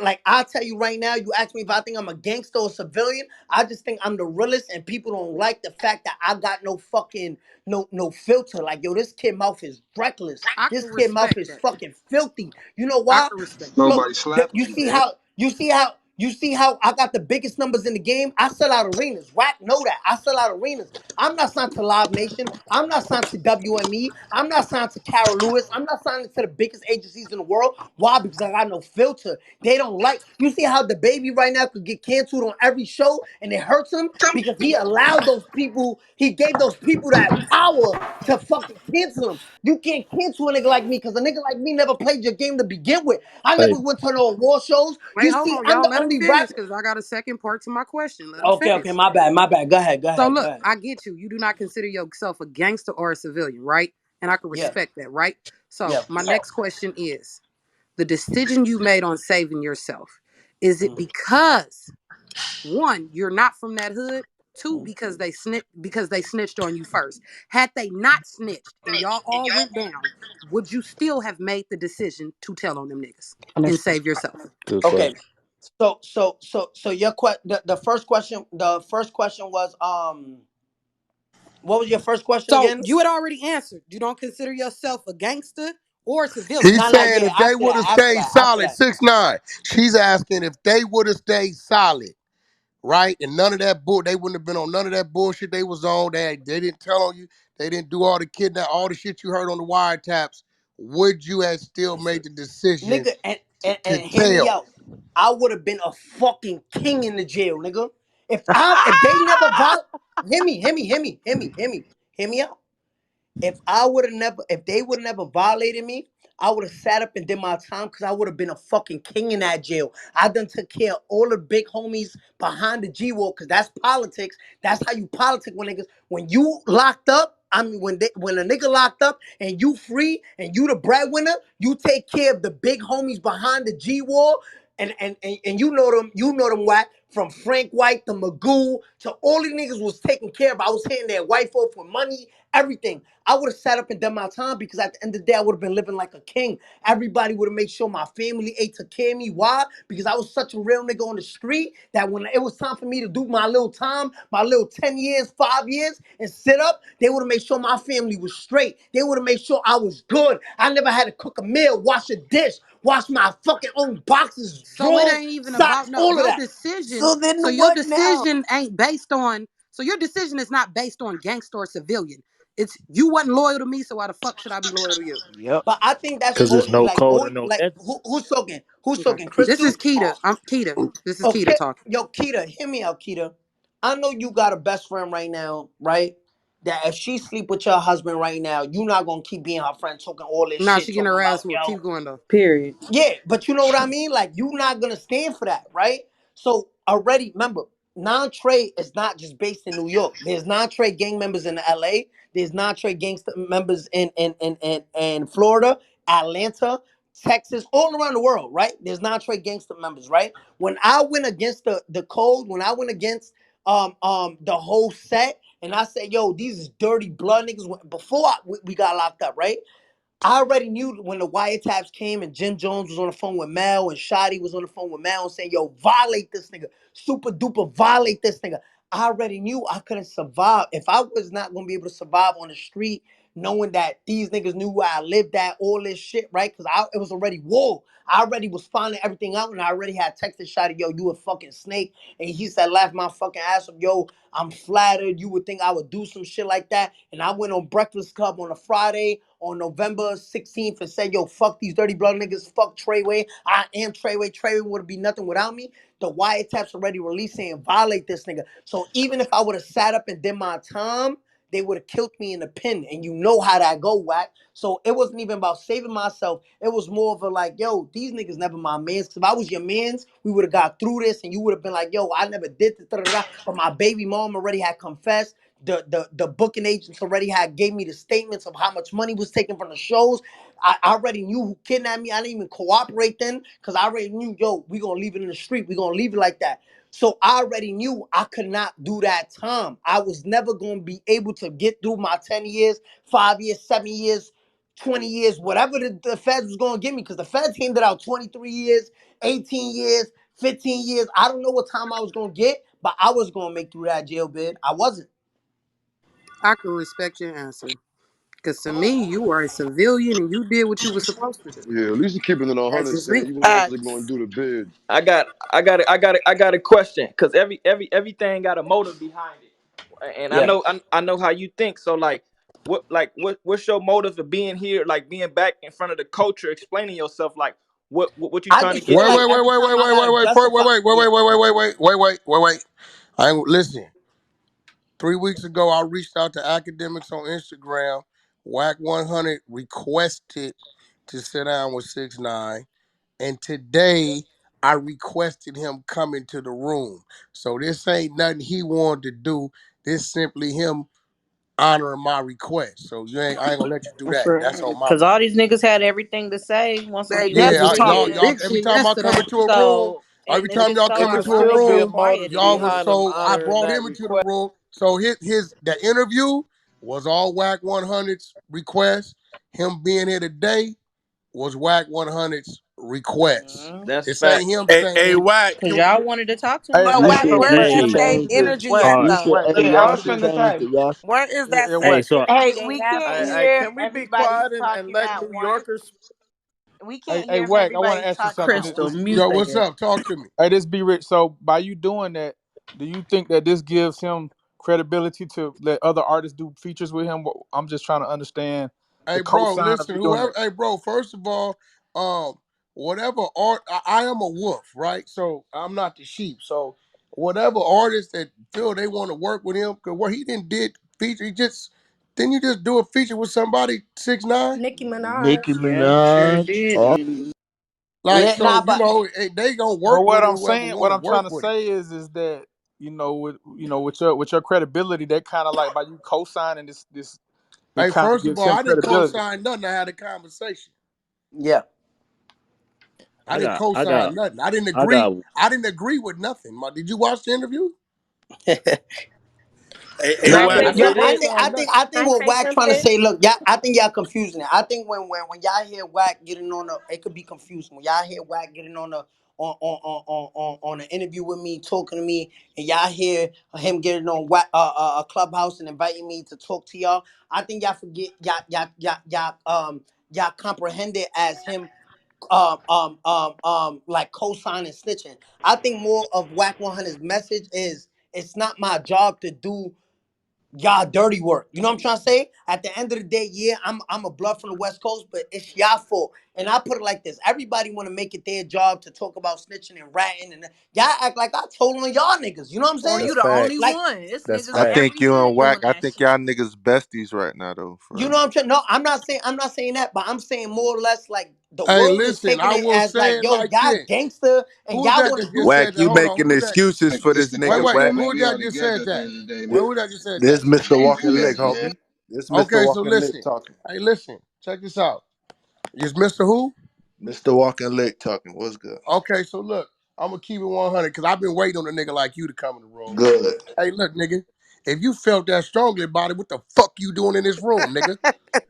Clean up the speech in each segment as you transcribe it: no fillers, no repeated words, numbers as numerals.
like I tell you right now, you ask me if I think I'm a gangster or civilian. I just think I'm the realest, and people don't like the fact that I got no fucking no filter. Like yo, this kid mouth is reckless. I This can kid mouth respect is that. fucking filthy. You know I why? can respect that. Look, Nobody slapped you you, see man. how I got the biggest numbers in the game. I sell out arenas. Wack know that. I sell out arenas. I'm not signed to Live Nation. I'm not signed to WME. I'm not signed to Carol Lewis. I'm not signed to the biggest agencies in the world. Why? Because I got no filter. They don't like. You see how the baby right now could get canceled on every show, and it hurts him because he allowed those people. He gave those people that power to fucking cancel him. You can't cancel a nigga like me because a nigga like me never played your game to begin with. I never Hey, went to no award shows. Wait, You hold see, on, I'm y'all. the Let him only finish rapper. because I got a second part to my question. Let him Okay, okay, finish. my bad, my bad. Go ahead, go So ahead, go look, ahead. I get you. You do not consider yourself a gangster or a civilian, right? And I can Yeah, respect that, right? So yeah. my next question is the decision you made on saving yourself. Is it Mhm, because one, you're not from that hood? Two, mhm. because they snitched on you first. Had they not snitched and y'all all went down, would you still have made the decision to tell on them niggas and save yourself? good Okay, question. so your the first question was what was your first question So again? you had already answered. You don't consider yourself a gangster or a civilian. He's No, no, saying yeah. if they would have stayed After solid, that. 6ix9ine. She's asking if they would have stayed solid, right? And none of that bull, they wouldn't have been on none of that bullshit they was on. They didn't tell on you. They didn't do all the kidnap, all the shit you heard on the wiretaps. Would you have still made the decision Nigga, and to hear me tell? out. I would have been a fucking king in the jail, nigga. If they never hear me out. If they would have never violated me, I would have sat up and did my time because I would have been a fucking king in that jail. I done took care of all the big homies behind the G wall because that's politics. That's how you politic when niggas. When you locked up, I mean when a nigga locked up and you free and you the breadwinner, you take care of the big homies behind the G wall. And you know them whack from Frank White to Magoo to all these niggas was taken care of. I was hitting their wife off for money, everything. I would have sat up and done my time because at the end of the day, I would have been living like a king. Everybody would have made sure my family ate to care of me. Why? Because I was such a real nigga on the street that when it was time for me to do my little time, my little 10 years, 5 years, and sit up, they would have made sure my family was straight. They would have made sure I was good. I never had to cook a meal, wash a dish, wash my fucking own boxes, So it drawers, ain't even about socks, no all of your that. decision. So then So your what now? decision ain't based on. So your decision is not based on gangster or civilian. It's you wasn't loyal to me, so why the fuck should I be loyal to you? Yep. But I think that's Because there's only no like code all and no like ethics. who's talking? Who's Okay. talking? This is Crystal? Keita. I'm Keita. This is Keita Okay, talking. yo, Keita, hear me out, Keita. I know you got a best friend right now, right? That if she sleep with your husband right now, you not gonna keep being her friend talking all this Nah, shit, she getting talking her ass about whooped. yo. Keep going though. Period. Yeah, but you know what I mean? Like you not gonna stand for that, right? So already remember, non-trade is not just based in New York. There's non-trade gang members in LA. There's non-trade gangster members in Florida, Atlanta, Texas, all around the world, right? There's non-trade gangster members, right? When I went against the code, when I went against the whole set, and I said, yo, these is dirty blood niggas before we got locked up, right? I already knew when the wiretaps came and Jim Jones was on the phone with Mel and Shotty was on the phone with Mel saying, yo, violate this nigga. Super duper violate this nigga. I already knew I couldn't survive. If I was not going to be able to survive on the street, knowing that these niggas knew where I lived at, all this shit, right? Because it was already war. I already was finding everything out and I already had texted Shotty, yo, you a fucking snake. And he said, laugh my fucking ass up, yo, I'm flattered. You would think I would do some shit like that. And I went on Breakfast Club on a Friday on November 16th and said, yo, fuck these dirty blood niggas, fuck Treyway. I am Treyway. Treyway would be nothing without me. The wiretaps already released saying violate this nigga. So even if I would have sat up and did my time, they would have killed me in the pen. And you know how that go, whack. So it wasn't even about saving myself. It was more of a like, yo, these niggas never my mans. Cause if I was your mans, we would have got through this and you would have been like, yo, I never did this. Da, da, da. But my baby mom already had confessed. The booking agents already had gave me the statements of how much money was taken from the shows. I already knew who kidnapped me. I didn't even cooperate then because I already knew, yo, we gonna leave it in the street. We gonna leave it like that. So I already knew I could not do that time. I was never gonna be able to get through my 10 years, 5 years, 7 years, 20 years, whatever the feds was gonna give me, because the feds handed out 23 years, 18 years, 15 years. I don't know what time I was gonna get, but I was gonna make through that jail bid. I wasn't. I can respect your answer. Because to me, you are a civilian and you did what you were supposed to do. Yeah, at least you're keeping it on That's 100 just saying me. you weren't actually going to Facts. do the bid. I got a question because everything got a motive behind it, and Yeah. I know how you think. So what's your motive for being here, like being back in front of the culture, explaining yourself, like what you I trying to just get feel Wait, like wait, to? wait, every wait, wait, time I wait, gotta wait, wait, justify. Yeah. wait. I ain't listen. 3 weeks ago, I reached out to academics on Instagram. Wack 100 requested to sit down with 6ix9ine, and today I requested him come into the room. So this ain't nothing he wanted to do. This simply him honoring my request. So I ain't gonna let you do that. That's on my Because all part. these niggas had everything to say once They we went definitely to Yeah, the talked y'all, end. y'all. big Every shit time I come yesterday. into a room, So, every and it's time just y'all so come It's hard into for a us still to be be a a room, part of motive this y'all shit. was behind them so I honoring brought that him into the request. room. So the interview was all Wack 100's request. Him being here today was Wack 100's request. Mhm. That's This ain't facts. him Hey, saying, Wack, Because y'all wanted to talk to him. hey, But You hey, Wack, should, so where's Wack, that hey, same yeah, energy Wack, at you though? should, Wack, hey, let me I y'all was ask you should finna this. change say. it. Y'all, Where is that Yeah, same hey, Wack. so, energy Hey, they we have can't in Hey, here? hear can we be everybody quiet and talking let at New once. Yorkers? We Hey, can't hey, hear if Wack, I want to everybody's ask you talking something. at Crystal, once. mute yo, what's that. up? Talk to me. Hey, this be rich. So by you doing that, do you think that this gives him credibility to let other artists do features with him? I'm just trying to understand Hey, the bro, cosign of listen, you doing whoever, that. hey, bro, first of all, whatever art, I am a wolf, right? So I'm not the sheep. So whatever artist that feel they want to work with him, because what he did feature, didn't you just do a feature with somebody, 6ix9ine? Nicki Minaj. Nicki Yep, sure Minaj. did. Oh, And Like, Yeah, nah, so, but they gonna Well, work what with I'm whoever saying, want what to I'm trying work to with him. say is that with your credibility, that kind of like by you co-signing this, it Hey, kind of first of gives all, him I didn't credibility. co-sign nothing. I had a conversation. yeah. I I didn't got, I co-sign got, nothing. I didn't I agree. got. I didn't agree with nothing. Did you watch the interview? Hey, Can Nah, I Wack, say I yo, didn't I something? think, co-sign I think, nothing. I Can think I what say Wack trying to something? say. Look, yeah, I think y'all confusing it. I think when y'all hear Wack getting on the, it could be confusing. When y'all hear Wack getting on the on an interview with me, talking to me, and y'all hear him getting on Wack, a clubhouse and inviting me to talk to y'all. I think y'all forget y'all comprehend it as him like co-signing snitching. I think more of Wack 100's message is it's not my job to do y'all dirty work. You know what I'm trying to say? At the end of the day, yeah, I'm a blood from the West Coast, but it's y'all fault. And I put it like this: everybody want to make it their job to talk about snitching and ratting, and y'all act like I told on y'all niggas. You know what I'm or saying? you That's the only facts. Like, one. It's That's niggas I in facts. think every you and city Wack, doing I that think shit. y'all niggas besties right now though, for you real. know what I'm saying? No, I'm not saying that, but I'm saying more or less like the Hey, world is listen, taking I it will as say like, it yo, like y'all this. gangster and Who was y'all that want to that do. just Wack, said that? you Hold on. making Who was that? excuses for It's this the Wait, nigga, culture, wait. Wack. man. Who was We all that just together said at the that? end of the day, Wait, man. who was that just said that? This Mr. Walking Who Lick, that, G? homie. This Mr. Okay, so Walking Lick listen. talking. Hey, listen. Check this out. Is Mr. Who? Mr. Walking Lick talking. What's good? Okay, so look, I'm gonna keep it 100 because I've been waiting on a nigga like you to come in the room. Good. Hey, look, nigga. If you felt that strongly about it, what the fuck you doing in this room, nigga?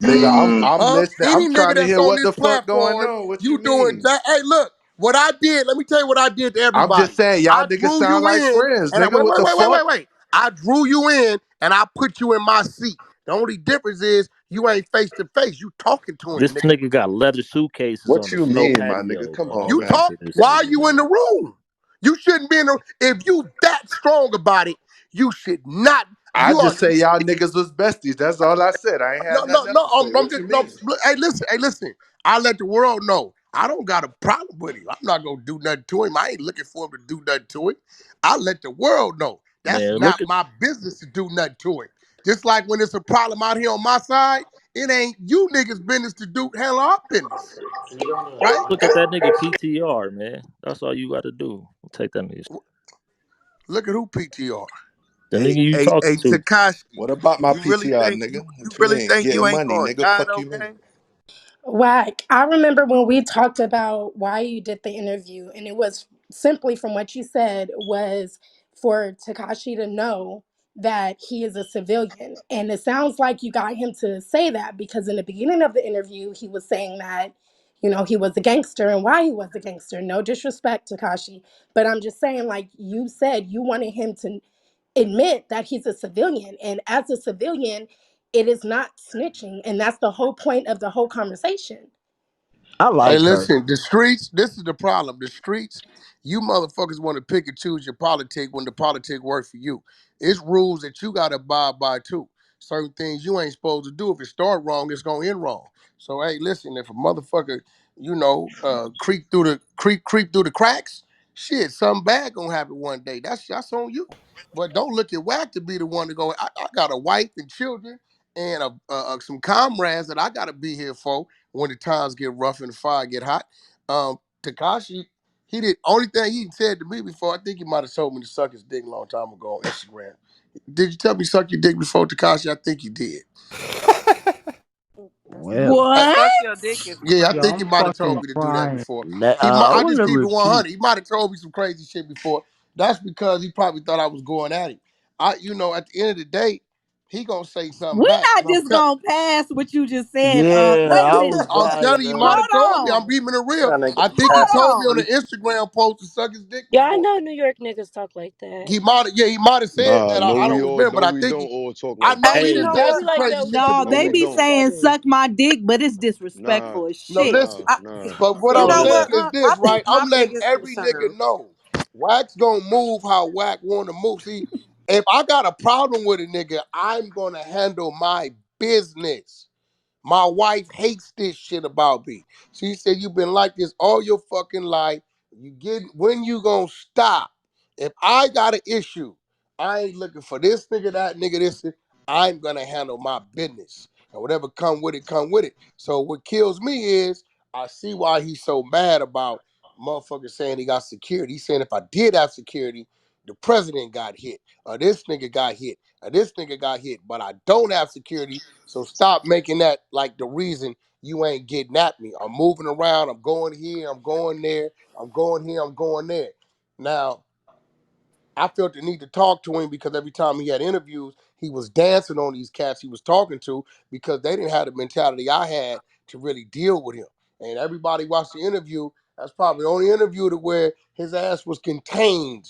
Nigga, I'm Huh? listening. Any I'm nigga trying to that's hear on what this the fuck going platform, on. What you you doing mean? that. Hey, look, what I did, let me tell you what I did to I'm just everybody. saying, y'all I niggas drew sound you like in, friends, and I nigga. wait, What wait, the wait, wait, fuck? wait, wait. I drew you in and I put you in my seat. The only difference is you ain't face to face. You talking to him, This nigga. nigga got leather suitcases on What the you snow mean, my nigga? patio, Come bro. on, Don't You man. talk talk to this while nigga, you in the man. room. You shouldn't be in the if you that strong about it, you should not. I You are just say y'all niggas was besties. That's all I said. I ain't no, had no, nothing else no. to say. I'm What just you no. mean? Hey, listen. I let the world know I don't got a problem with him. I'm not gonna do nothing to him. I ain't looking for him to do nothing to him. I let the world know that's Man, not look at my business to do nothing to him. Just like when it's a problem out here on my side, it ain't you niggas' business to do handle our business, right? look at that nigga PTR, man. That's all you got to do. Take that nigga. Look at who PTR. The Hey, nigga you hey, talking hey, to. Takashi. What about my You really PTR, think nigga? you What you really mean? think you Getting ain't money, gonna nigga. die Fuck though, you, mean? gang? Whack. I remember when we talked about why you did the interview, and it was simply from what you said was for Takashi to know that he is a civilian. And it sounds like you got him to say that because in the beginning of the interview, he was saying that, you know, he was a gangster and why he was a gangster. No disrespect, Takashi. But I'm just saying, like you said, you wanted him to admit that he's a civilian. And as a civilian, it is not snitching. And that's the whole point of the whole conversation. I Hey, like her. listen, the streets, this is the problem. The streets, you motherfuckers want to pick and choose your politic when the politic work for you. It's rules that you got to abide by too. Certain things you ain't supposed to do. If it start wrong, it's going to end wrong. So, hey, listen, if a motherfucker, creep through the cracks, shit, something bad going to happen one day. That's on you. But don't look at Wack to be the one to go, I got a wife and children and some comrades that I got to be here for when the times get rough and the fire get hot. Takashi, he did only thing he said to me before. I think he might have told me to suck his dick a long time ago on Instagram. Did you tell me suck your dick before, Takashi? I think you did. Well, I, What? Suck your dick is yeah, I Yo, think crazy. he I'm might have told fucking me to do that crying. before. I I want just to keep it repeat. 100. He might have told me some crazy shit before. That's because he probably thought I was going at him. At the end of the day, he gonna say something We're back. not And just gonna pass what you just said. Yeah, Wait a I minute. was I'm like, telling you, he might have told me. I'm Hold on. keeping it real. That nigga I think he pass. told me on Hold the on. Instagram post to suck his dick Yeah, I before. know New York niggas talk like that. He might have said Nah, that. no, I we don't all remember, but no, I we think don't all talk I like know that. he Hey, done No, don't said be some like crazy that shit with to No, me no, they we before. be don't. saying niggas. suck my dick, but it's Nah, disrespectful as No, shit. nah, listen. nah. But what You I'm know Yeah, saying what? yeah. is I this, right? think my I'm letting biggest every nigga concern. know. Wax gonna move how Wack wanna move. See, if I got a problem with a nigga, I'm gonna handle my business. My wife hates this shit about me. She said, "You've been like this all your fucking life. When you gonna stop? If I got an issue, I ain't looking for this nigga, that nigga, this. I'm gonna handle my business. And whatever come with it, come with it. So what kills me is I see why he's so mad about motherfuckers saying he got security. He's saying if I did have security, the president got hit, or this nigga got hit, or this nigga got hit, but I don't have security. So stop making that like the reason you ain't getting at me. I'm moving around. I'm going here. I'm going there. I'm going here. I'm going there. Now, I felt the need to talk to him because every time he had interviews, he was dancing on these cats he was talking to because they didn't have the mentality I had to really deal with him. And everybody watched the interview. That's probably the only interview to where his ass was contained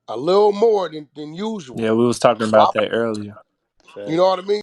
a little more than usual. Yeah, we was talking So about that earlier. you know Facts. what I mean?